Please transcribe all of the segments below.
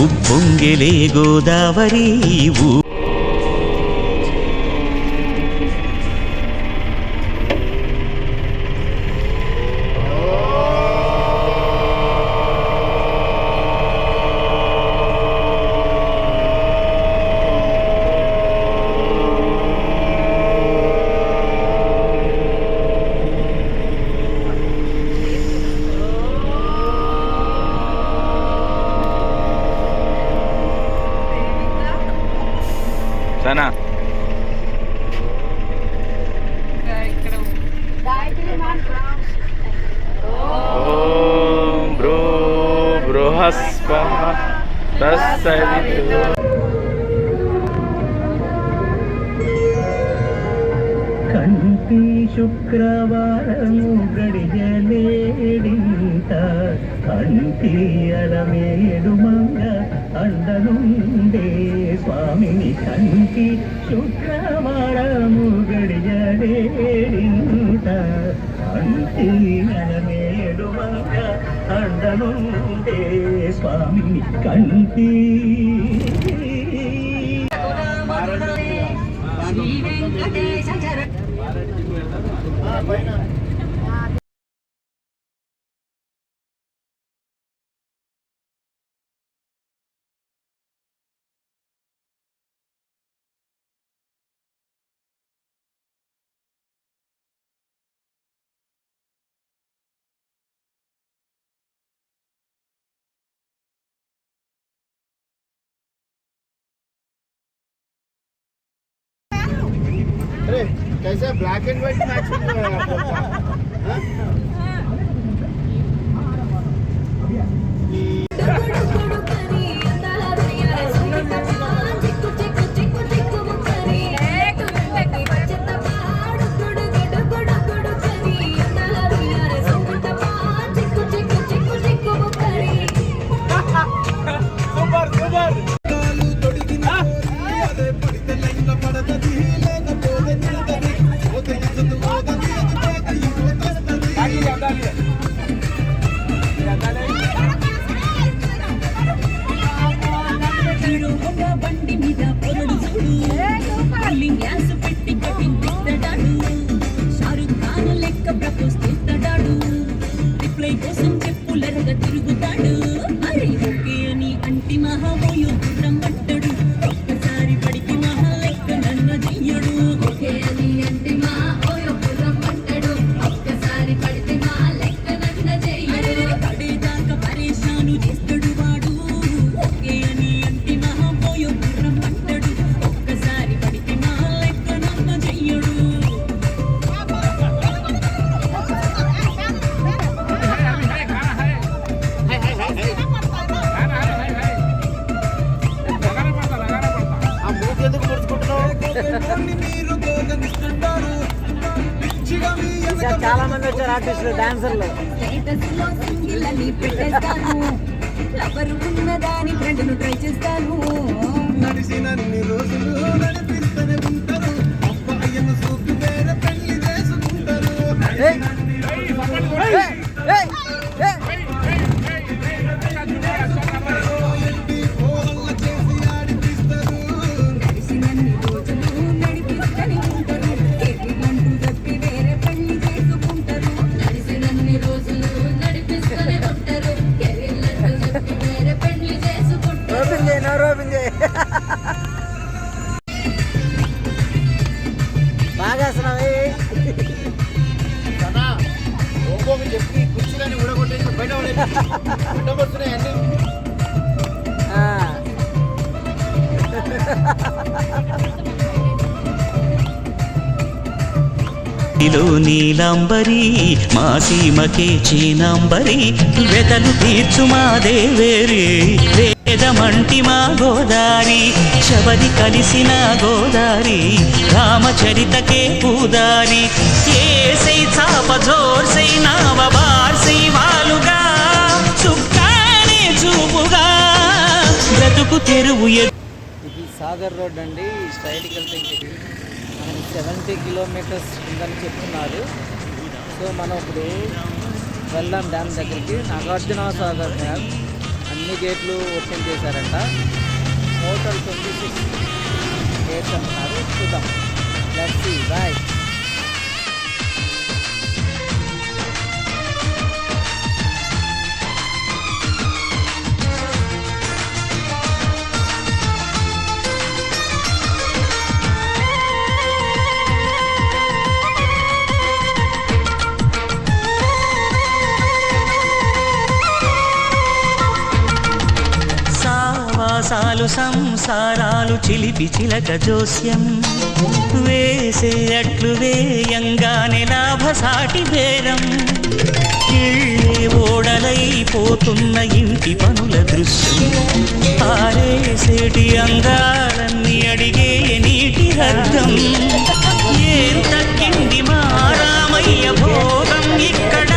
ఉప్పొంగెలే Godavari sana Om bro brohaspah tasaditu కంటి శుక్రవారము గడియలేడింత కంటి అలమేడు మంగ అండనుండే స్వామిని కంటి శుక్రవారము గడియలేడింత కంటి అలమేడు మంగ అండనుండే స్వామిని కంటి कैसे ब्लैक एंड व्हाइट मैच हो रहा है आपका? చాలా మంది వచ్చారు ఆర్టిస్టులు డాన్సర్లు ఉన్నదాని ఫ్రెండ్ను ట్రై చేస్తాను నడిచినన్ని రోజులు నడిపిస్తూనే ఉంటారు అబ్బాయిను సూపు వేరే పెళ్లి చేసుకుంటారు బాగా చెప్పి కుర్చీలని ఊడగొట్టేసి బయట పడుతున్నాయి అన్ని నీలాంబరి మా సీమకే చీనాంబరి వెతలు తీర్చు మా దేవేరి వేదమంటి మా గోదారి శబరి కలిసిన గోదారి రామచరితకే పూదారి ఏసై చాప జోర్సై నావ బార్సై వాలుగా చుక్కానే చూపుగా బ్రతుకు తెరువు. ఇది సాగర్ రోడ్ అండి. స్ట్రైట్కి వెళ్తే మనకి 70 కిలోమీటర్స్ ఉందని చెప్తున్నారు. సో మనం ఇప్పుడు వెళ్దాం డ్యామ్ దగ్గరికి. నాగార్జున సాగర్ డ్యామ్. అన్ని గేట్లు ఓపెన్ చేశారంట. టోటల్ 26 గేట్స్ అంటున్నారు. చూద్దాం. Let's see. బాయ్. సావాసాలు సంసారాలు చిలిపి చిలక జోస్యం వేసే అట్లు వేయంగానే లాభసాటి బేరం ఇళ్ళే ఓడలైపోతున్న ఇంటి పనుల దృశ్యం ఆరేసేటి అందాలన్నీ అడిగే నీటి అర్థం ఏం తగ్గింది మా రామయ్య భోగం ఇక్కడ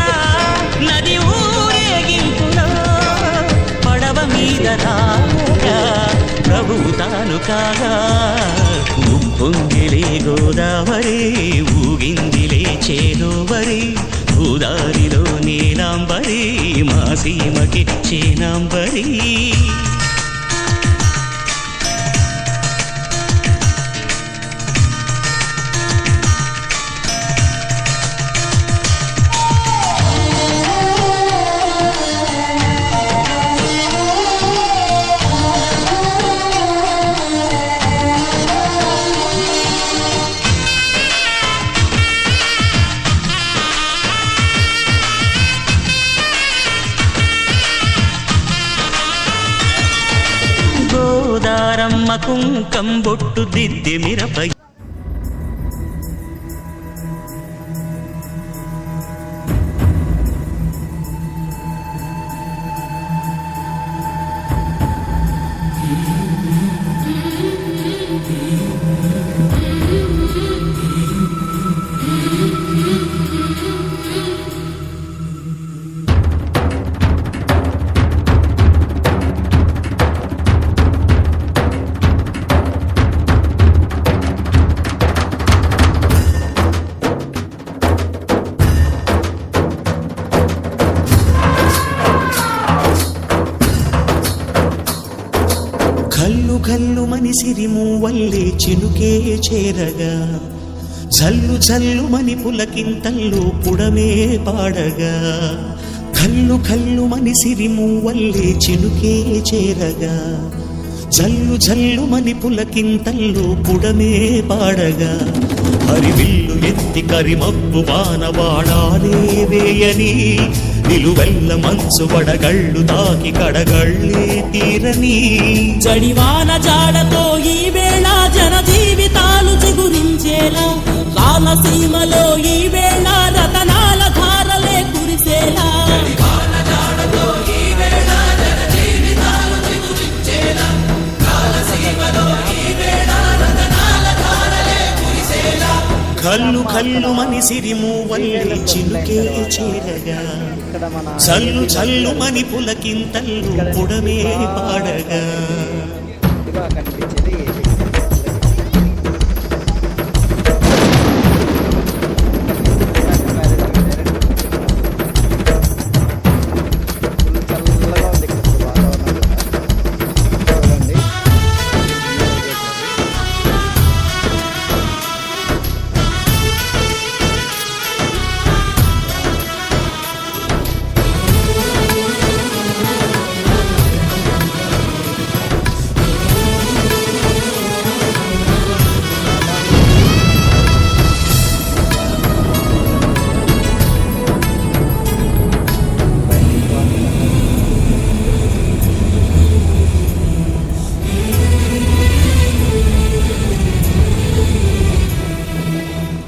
నది ఊరేగింపులో పడవ మీద రాగా ప్రభువు తాను కాగా ఉప్పొంగిలే గోదావరి ఊగిందిలే చేదోవరి భూదారిలో నీలాంబరి మా సీమకి చేనాంబరి గోదారమ్మ కుంకం బొట్టు దిద్ది మిరపై కల్లు కల్లు మని సిరిము వల్లే చినుకే చేరగా జల్లు జల్లు మని పులకింతల్లో పుడమే పాడగా కల్లు కల్లు మని సిరిము వల్లే చినుకే చేరగా జల్లు జల్లు మని పులకింతల్లో పుడమే పాడగా హరివిల్లు ఎత్తి కరిమబ్బు బాణవాడాలే వేయని నిలువెల్ల మంచు వడగళ్ళు తాకి కడగళ్ళే తీరని జడివాన జాడతో ఈ వేళ జన జీవితాలు చిగురించేలా రామసీమలో ఈ వేళ రతనాల ధారలే కురిసేలా కల్లు కల్లు మని సిరిము వల్లే చినుకే చేరగా చల్లు చల్లు మని పులకింతల్లు పుడమే పాడగా కనిపించేది చల్లగా ఉంది వాతావరణం.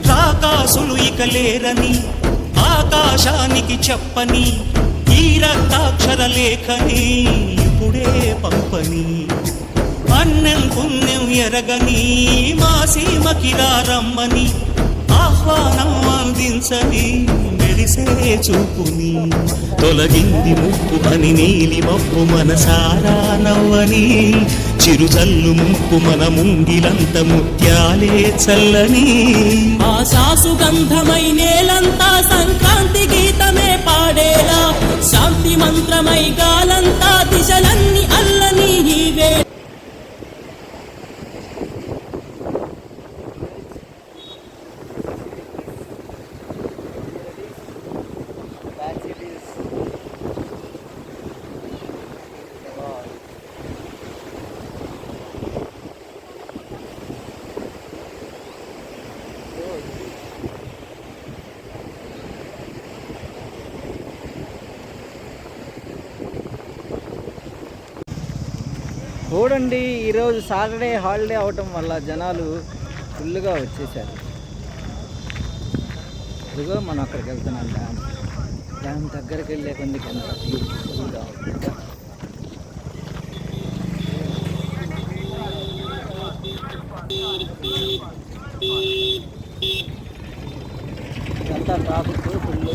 రాకాసులు ఇక లేరని ఆకాశానికి చెప్పని ఈ రక్తాక్షర లేఖని ఇప్పుడే పంపని అన్నం పుణ్యం ఎరగని మా సీమకి రమ్మని ఆహ్వానం అందించని మెరిసే చూపుని తొలగింది ముప్పు అని నీలి మప్పు మనసారా నవ్వని చిరుజల్లు ముప్పు మన ముంగిలంత ముత్యాలే చల్లని ఆశాసు గంధమై నేలంతా సంక్రాంతి గీతమే పాడేలా శాంతి మంత్రమై గాలంతా దిశలంతా చూడండి, ఈరోజు సాటర్డే హాలిడే అవటం వల్ల జనాలు ఫుల్గా వచ్చేసారు. ఇదిగో మనం అక్కడికి వెళ్తున్నాం, డ్యామ్ దగ్గరికి వెళ్ళే కొందికి ఎంత బ్యూటిఫుల్గా ఉంది. ఇదంతా ట్రాఫిక్ ఫుల్.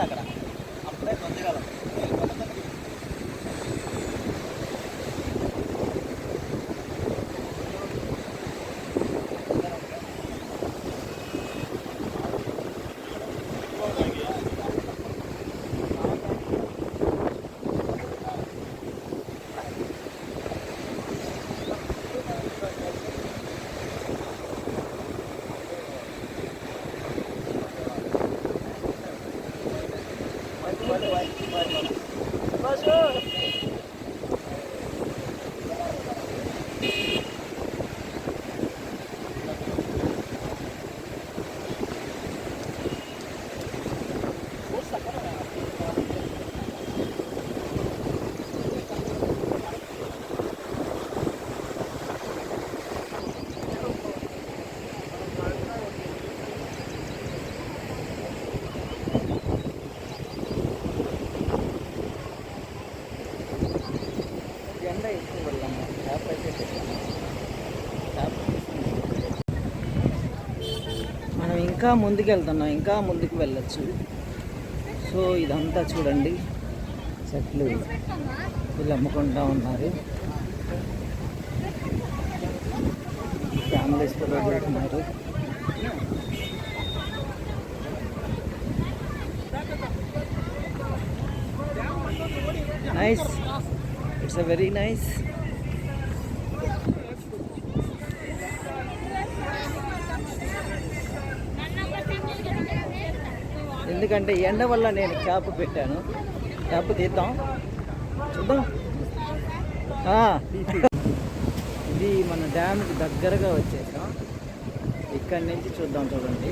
అక్కడ అప్పుడే పొందగలం. మనం ఇంకా ముందుకు వెళ్తున్నాం, ఇంకా ముందుకు వెళ్ళచ్చు. సో ఇదంతా చూడండి, చెట్లు వీళ్ళు అమ్ముకుంటూ ఉన్నారు. ఫ్యామిలీస్ కూడా వెళ్తున్నారు. Nice, it's a very nice. ఎందుకంటే ఎండ వల్ల నేను క్యాప్ పెట్టాను. క్యాప్ తీద్దాం, చూద్దాం. ఇది మన డ్యామ్కి దగ్గరగా వచ్చేసాం. ఇక్కడి నుంచి చూద్దాం, చూడండి.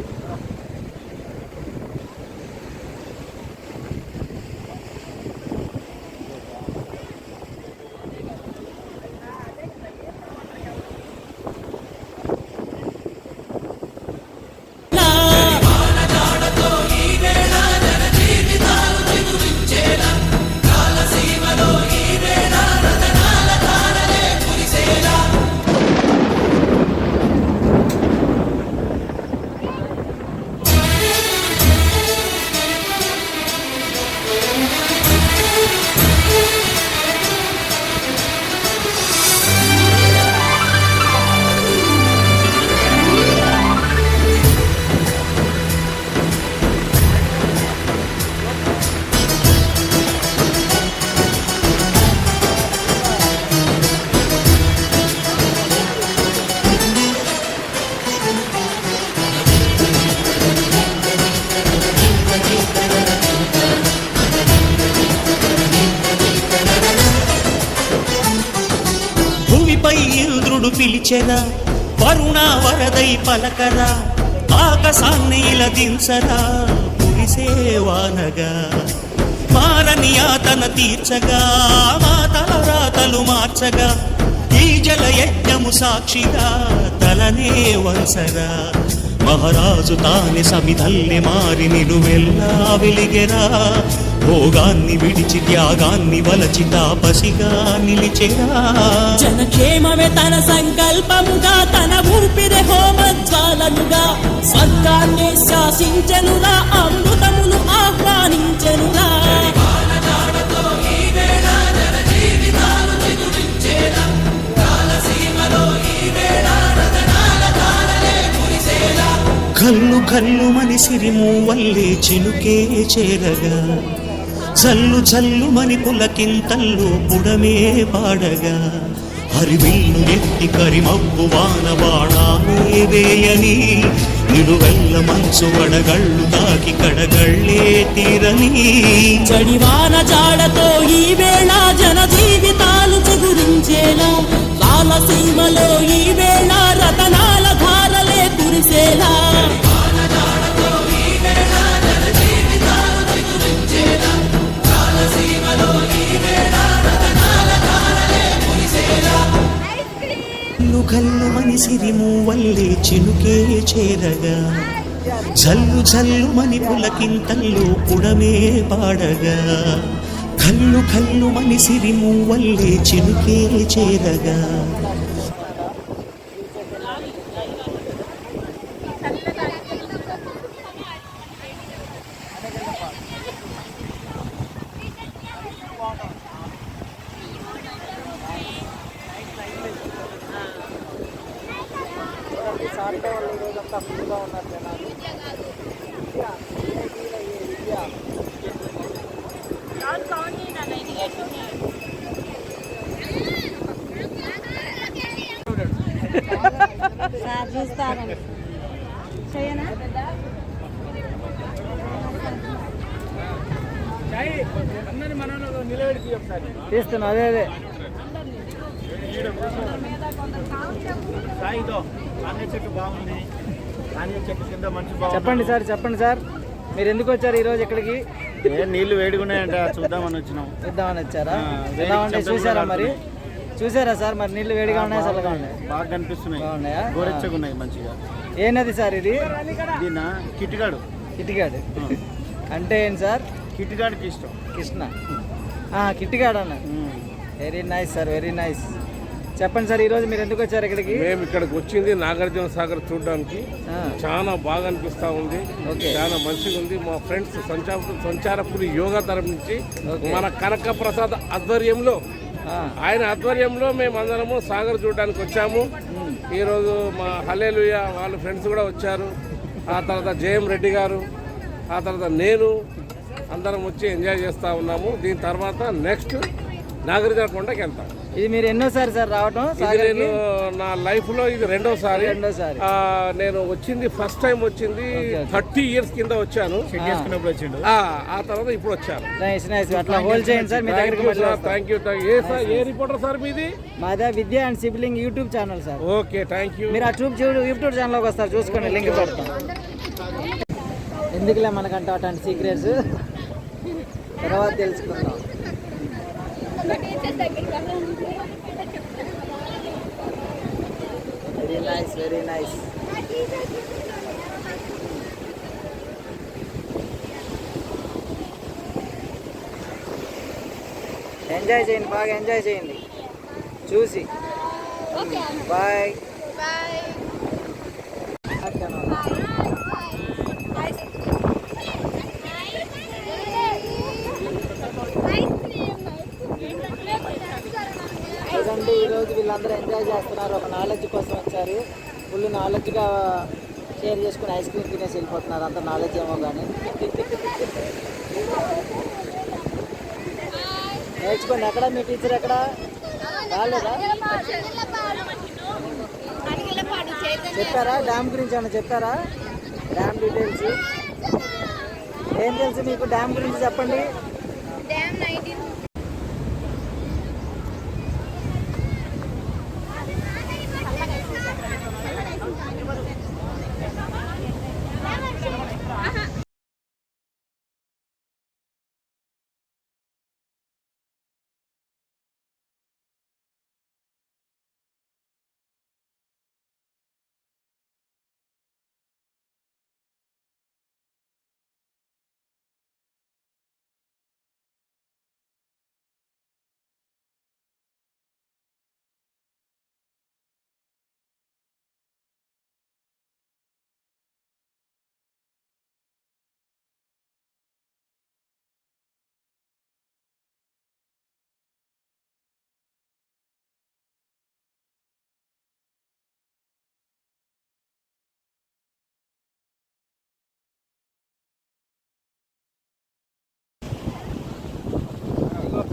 ఇంద్రుడు పిలిచెరా, వరుణ వరదై పలకరా, ఆకాశాన్ని ఇలా దించరా, కురిసేవానగా మారని యాతన తీర్చగా, మాతల రాతలు మార్చగా, ఈ జల యజ్ఞము సాక్షిగా తలనే వంసరా. మహారాజు తానే సమిధల్లె మారి నిలువెల్లా వెలిగెరా, భోగాన్ని విడిచి త్యాగాన్ని వలచి తాపసిగా నిలిచెరా. జనక్షేమమే తన సంకల్పముగా, తన ఊపిరి హోమజ్వాలనుగా, స్వర్గాన్ని శాసించెనురా, అమృతమును ఆహ్వానించెనురా. కల్లు కల్లు మని సిరిము వల్లే చినుకే చేరగా, చల్లు చల్లు మని పులకింతల్లు పుడమే పాడగా, హరివిల్లు ఎత్తి కరిమబ్బు వాన బాణాలే వేయని, నిలువెల్ల మంచు వడగళ్ళు తాకి కడగళ్ళే తీరని, చడివాన జాడతో ఈ వేళ జన జీవితాలు చిగురించేలా, కల్లు మని సిరిము వల్లే చినుకే చేరగా జల్లు జల్లు మని పులకింతల్లో పుడమే పాడగా కల్లు కల్లు మని సిరిము వల్లే చినుకే చేరగా సాటర్డే వాళ్ళు ఈరోజంతా ఫుల్గా ఉన్నారు జనాలు. చూస్తాను చేయనా తీస్తున్నా అదే అదే చెట్టు బాగుంది, చెట్టు కింద మంచి చెప్పండి సార్ మీరు ఎందుకు వచ్చారు ఈరోజు ఇక్కడికి? నీళ్లు వేడిగున్నాయంట, చూద్దామని వచ్చినాం. చూద్దామని వచ్చారా? ఎలా ఉంటాయి చూసారా? మరి చూసారా సార్? మరి నీళ్ళు వేడిగా ఉన్నాయా చల్లగా ఉన్నాయి? బాగా కనిపిస్తున్నాయి, బాగున్నాయా? గోరెచ్చగా ఉన్నాయి మంచిగా. ఏ నది సార్ ఇది? దీనా కిటిగాడు. కిటిగాడు అంటే ఏంటి సార్? కిటిగాడికి ఇష్టం. కృష్ణ కిటిగాడు అన్న. Very nice sir, very nice. చెప్పండి సార్, ఈరోజు మీరు ఎందుకు వచ్చారు ఇక్కడికి? మేము ఇక్కడికి వచ్చింది నాగార్జున సాగర్ చూడడానికి. చాలా బాగా అనిపిస్తూ ఉంది, చాలా మంచిగా ఉంది. మా ఫ్రెండ్స్ సంచారపురి యోగా తరఫు నుంచి మన కనక ప్రసాద్ ఆధ్వర్యంలో, ఆయన ఆధ్వర్యంలో మేము అందరము సాగర్ చూడడానికి వచ్చాము. ఈరోజు మా హల్లెలూయా వాళ్ళ ఫ్రెండ్స్ కూడా వచ్చారు. ఆ తర్వాత జయం రెడ్డి గారు, ఆ తర్వాత నేను అందరం వచ్చి ఎంజాయ్ చేస్తూ ఉన్నాము. దీని తర్వాత నెక్స్ట్ నాగార్జున కొండకి వెళ్తాం. ఇది మీరు ఎన్నోసారి సార్ రావటం? నేను నా లైఫ్ లో ఇది రెండోసారి. నేను వచ్చింది ఫస్ట్ టైం వచ్చింది 30 years కింద వచ్చాను. ఆ తర్వాత ఇప్పుడు వచ్చాను. అట్లా హోల్డ్ చేయండి సార్. మీ దగ్గరికి థ్యాంక్ యూ. ఏ రిపోర్టర్ సార్ మీది? మాదా Vidya and sibling YouTube channel sir. Okay, thank you. మీరు ఆ యూట్యూబ్ ఛానల్లోకి వస్తారు, చూసుకోండి, లింక్ పెడతాం. ఎందుకులే మనకంటే అటువంటి సీక్రెట్స్ తర్వాత తెలుసుకుందాం. Very nice, very nice. Enjoy చేయండి, బాగా ఎంజాయ్ చేయండి చూసి. బాయ్. చూడండి, ఈరోజు వీళ్ళందరూ ఎంజాయ్ చేస్తున్నారు, ఒక నాలెడ్జ్ కోసం వచ్చారు. ఫుల్ నాలెడ్జ్గా షేర్ చేసుకుని ఐస్ క్రీమ్ తినేసి వెళ్ళిపోతున్నారు. అంత నాలెడ్జ్ ఏమో కానీ నేర్చుకోండి. ఎక్కడ మీ టీచర్ ఎక్కడ రాలేదా? చెప్పారా? డ్యామ్ గురించి ఏమన్నా చెప్పారా? డ్యామ్ డీటెయిల్స్ ఏం తెలుసు మీకు? డ్యామ్ గురించి చెప్పండి.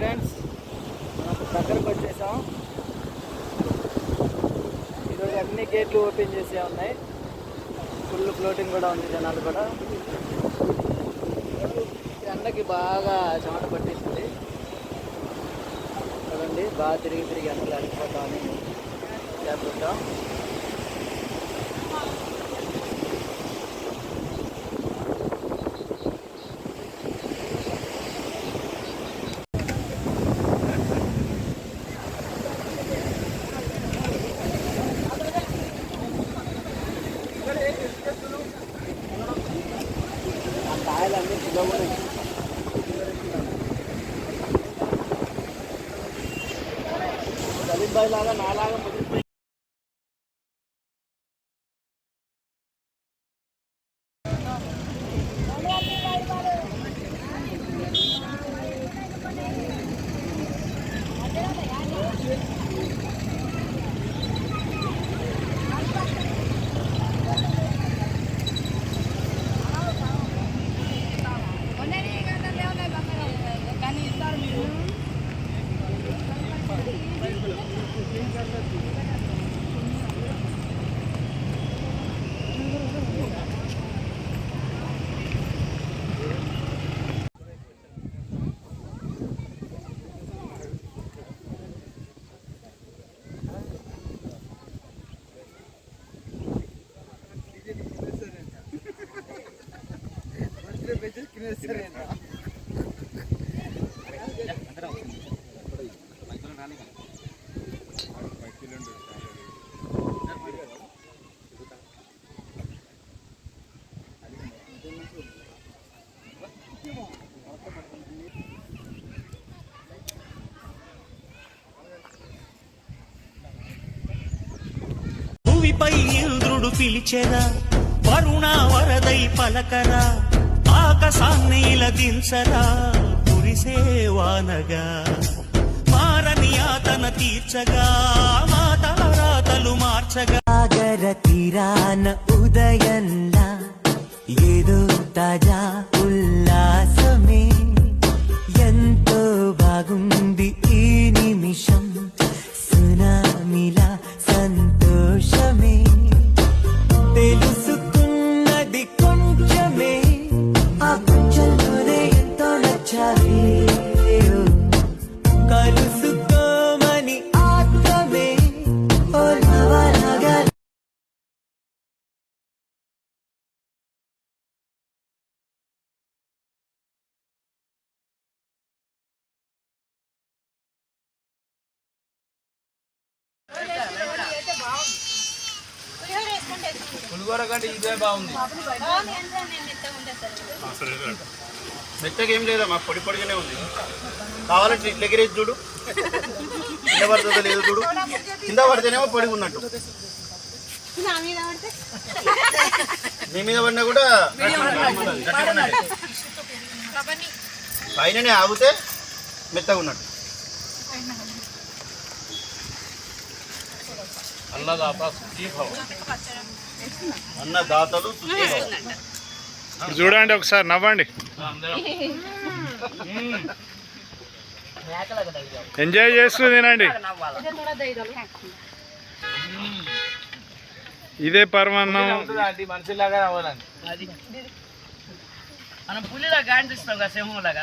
ఫ్రెండ్స్, మనకు దగ్గరకు వచ్చేసాం. ఈరోజు అన్ని గేట్లు ఓపెన్ చేసే ఉన్నాయి. ఫుల్ ఫ్లోటింగ్ కూడా ఉంది, జనాలు కూడా. ఎండకి బాగా చెమట పట్టేసింది చూడండి. బాగా తిరిగి ఎండలు అడిగిపోతామని చేస్తుంటాం. సలీం భాయ్ లాగా నాలాగా ముదిరిపోయి భూమిపై ఇంద్రుడు పిలిచెరా, వరుణ వరదై పలకరా, ఆకాశాన్ని దించరా, కురిసేవానగా మారని యాతన తీర్చగా, మా తలరాతలు మార్చగా. సాగర తీరాన ఉదయంలా ఏదో తాజా ఉల్లాసమే, ఎంతో బాగుంది ఈ నిమిషం, సునామిలా సంతోషమే. తెలుసుకున్నది కొంచెమే, ఆ కొంచెంలోనే ఎంతో నచ్చావే. కలుసుకోమని ఆత్మమే ఓ నవనగా. పులిగోర కంటే ఇదే బాగుంది. మెత్తగా ఏం లేదా, మాకు పొడి పొడిగానే ఉంది. కావాలంటే ఇట్లా ఎగిరేసి చూడు, కింద పడుతుందో లేదు చూడు. కింద పడితేనేమో పొడిగా ఉన్నట్టు, మీ మీద పడినా కూడా పైననే ఆగితే మెత్తగా ఉన్నట్టు. అన్నదాతలు చూడండి ఒకసారి నవ్వండి, ఎంజాయ్ చేస్తూ తినండి. ఇదే పరమాన్నం. మనిషిలాగా రావాలండి, మనం పులిలా గాండిస్తాం కదా, సింహంలాగా.